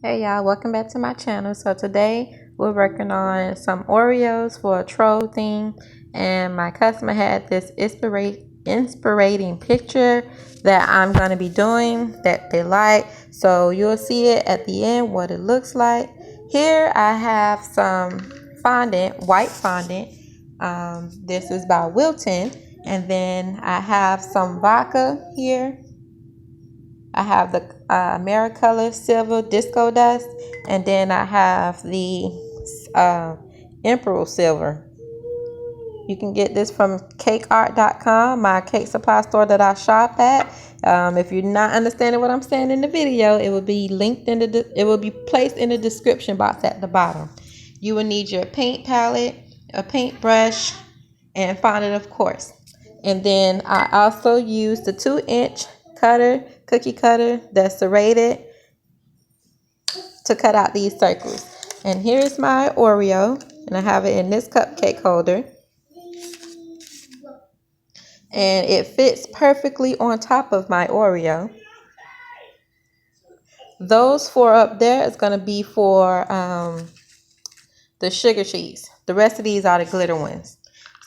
Hey y'all, welcome back to my channel. So today we're working on some Oreos for a troll theme, and my customer had this inspirating picture that I'm going to be doing that they like. So you'll see it at the end what it looks like. Here I have some fondant, white fondant. This is by Wilton, and then I have some vodka here. I have the Americolor Silver Disco Dust, and then I have the Emperor Silver. You can get this from cakeart.com, my cake supply store that I shop at. If you're not understanding what I'm saying in the video, it will be linked in it will be placed in the description box at the bottom. You will need your paint palette, a paintbrush, and fondant, of course. And then I also use the 2-inch cookie cutter that's serrated to cut out these circles. And here's my Oreo, and I have it in this cupcake holder. And it fits perfectly on top of my Oreo. Those 4 up there is going to be for the sugar cheese. The rest of these are the glitter ones.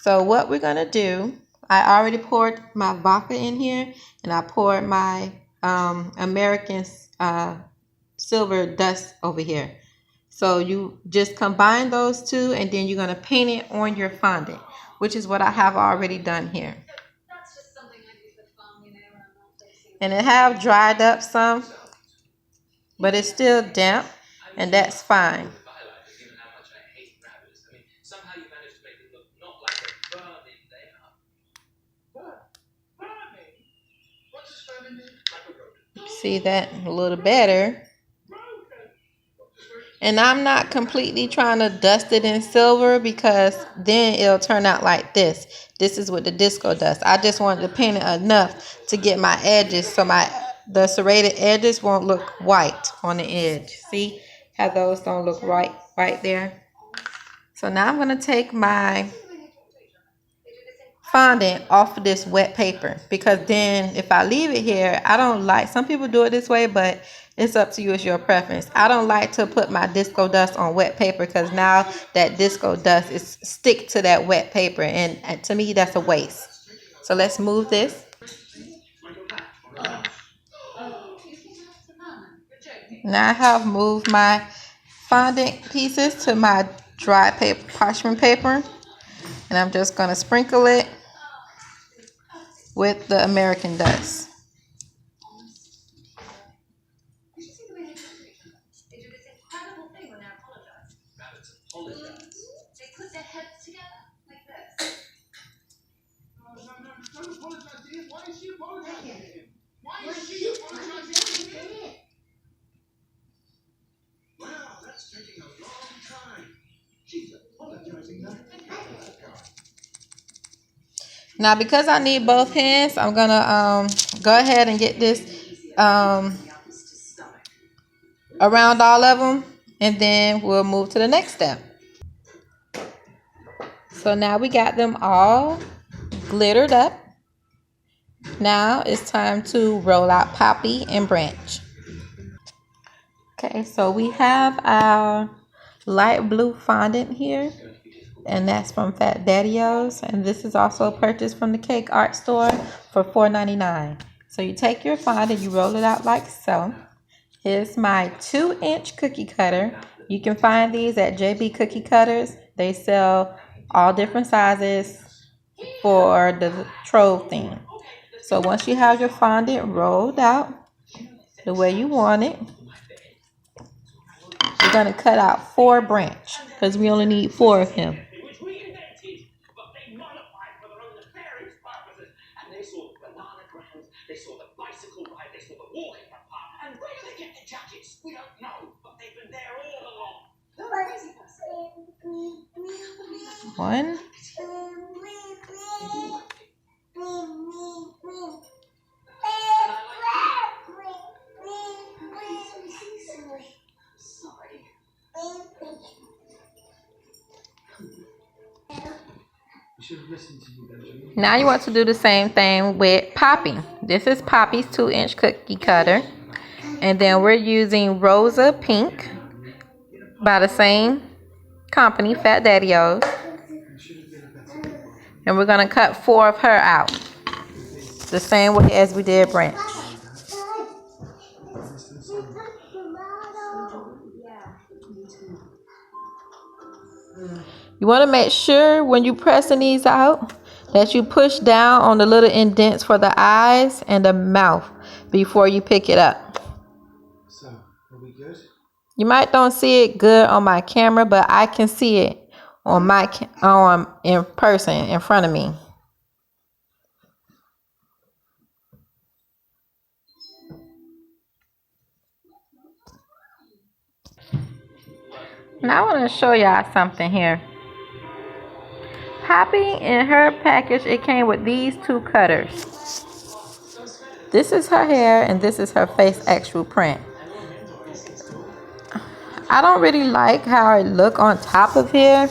So what we're going to do, I already poured my vodka in here, and I poured my American silver dust over here. So you just combine those two, and then you're going to paint it on your fondant, which is what I have already done here. And it have dried up some, but it's still damp, and that's fine. See that a little better. And I'm not completely trying to dust it in silver, because then it'll turn out like this. This is with the disco dust. I just wanted to paint it enough to get my edges, so the serrated edges won't look white on the edge. See how those don't look right there? So now I'm going to take my fondant off of this wet paper, because then if I leave it here, I don't like, some people do it this way, but it's up to you, it's your preference. I don't like to put my disco dust on wet paper, because now that disco dust is stick to that wet paper, and to me that's a waste. So let's move this. Now I have moved my fondant pieces to my dry paper, parchment paper, and I'm just going to sprinkle it with the American dust. Now, because I need both hands, I'm gonna go ahead and get this around all of them, and then we'll move to the next step. So now we got them all glittered up. Now it's time to roll out Poppy and Branch. Okay, so we have our light blue fondant here, and that's from Fat Daddy-O's, and this is also purchased from the Cake Art store for $4.99. So you take your fondant, you roll it out like so. Here's my 2-inch cookie cutter. You can find these at JB Cookie Cutters. They sell all different sizes for the troll theme. So once you have your fondant rolled out the way you want it, you're going to cut out 4 Branch, because we only need 4 of him. One. Now you want to do the same thing with Poppy. This is Poppy's 2-inch cookie cutter. And then we're using Rosa Pink by the same company, Fat Daddy-O's. And we're going to cut 4 of her out, the same way as we did Branch. You want to make sure when you're pressing these out that you push down on the little indents for the eyes and the mouth before you pick it up. So, are we good? You might don't see it good on my camera, but I can see it on my in person in front of me. Now I want to show y'all something here. Poppy in her package, it came with these 2 cutters. This is her hair and this is her face actual print. I don't really like how it look on top of here.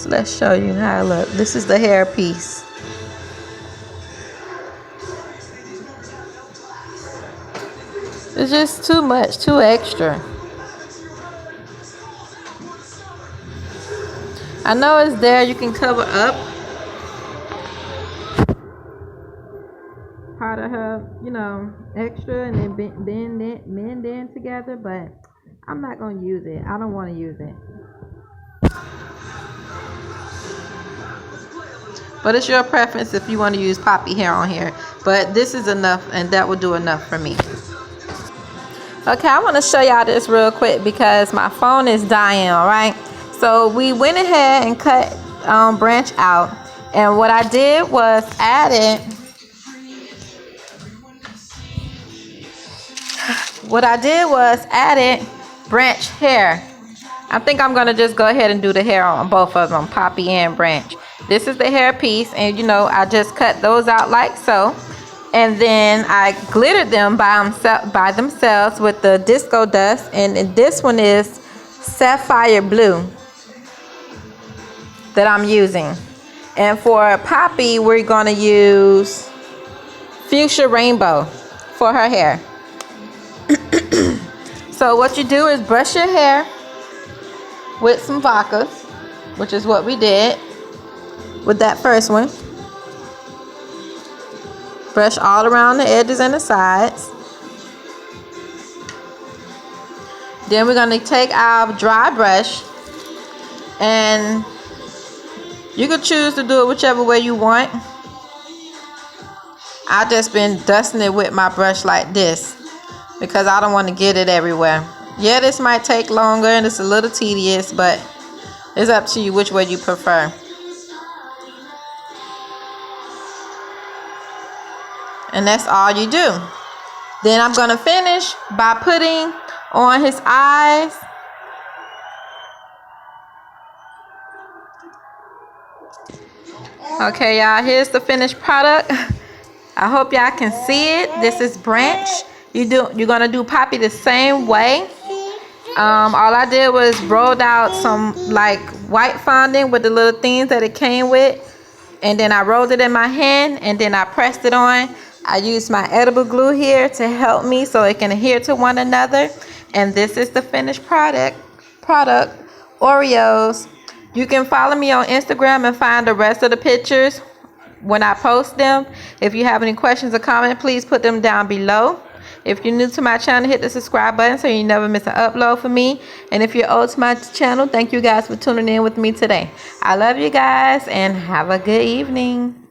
Let's show you how it look. This is the hair piece. It's just too much, too extra. I know it's there. You can cover up part of her, extra, and then mend in together, but I'm not going to use it. I don't want to use it. But it's your preference if you want to use poppy hair on here. But this is enough, and that will do enough for me. Okay, I want to show y'all this real quick because my phone is dying, all right? So we went ahead and cut Branch out. And what I did was added Branch hair. I think I'm going to just go ahead and do the hair on both of them, Poppy and Branch. This is the hair piece, and I just cut those out like so. And then I glittered them by themselves with the disco dust. And this one is sapphire blue that I'm using. And for Poppy, we're going to use fuchsia rainbow for her hair. So what you do is brush your hair with some vodka, which is what we did with that first one. Brush all around the edges and the sides. Then we're going to take our dry brush, and you can choose to do it whichever way you want. I've just been dusting it with my brush like this because I don't want to get it everywhere. Yeah, this might take longer and it's a little tedious, but it's up to you which way you prefer. And that's all you do. Then I'm going to finish by putting on his eyes. Okay, y'all, here's the finished product. I hope y'all can see it. This is Branch. You're going to do Poppy the same way. All I did was rolled out some like white fondant with the little things that it came with. And then I rolled it in my hand and then I pressed it on. I used my edible glue here to help me so it can adhere to one another. And this is the finished product, Oreos. You can follow me on Instagram and find the rest of the pictures when I post them. If you have any questions or comments, please put them down below. If you're new to my channel, hit the subscribe button so you never miss an upload for me. And if you're old to my channel, thank you guys for tuning in with me today. I love you guys and have a good evening.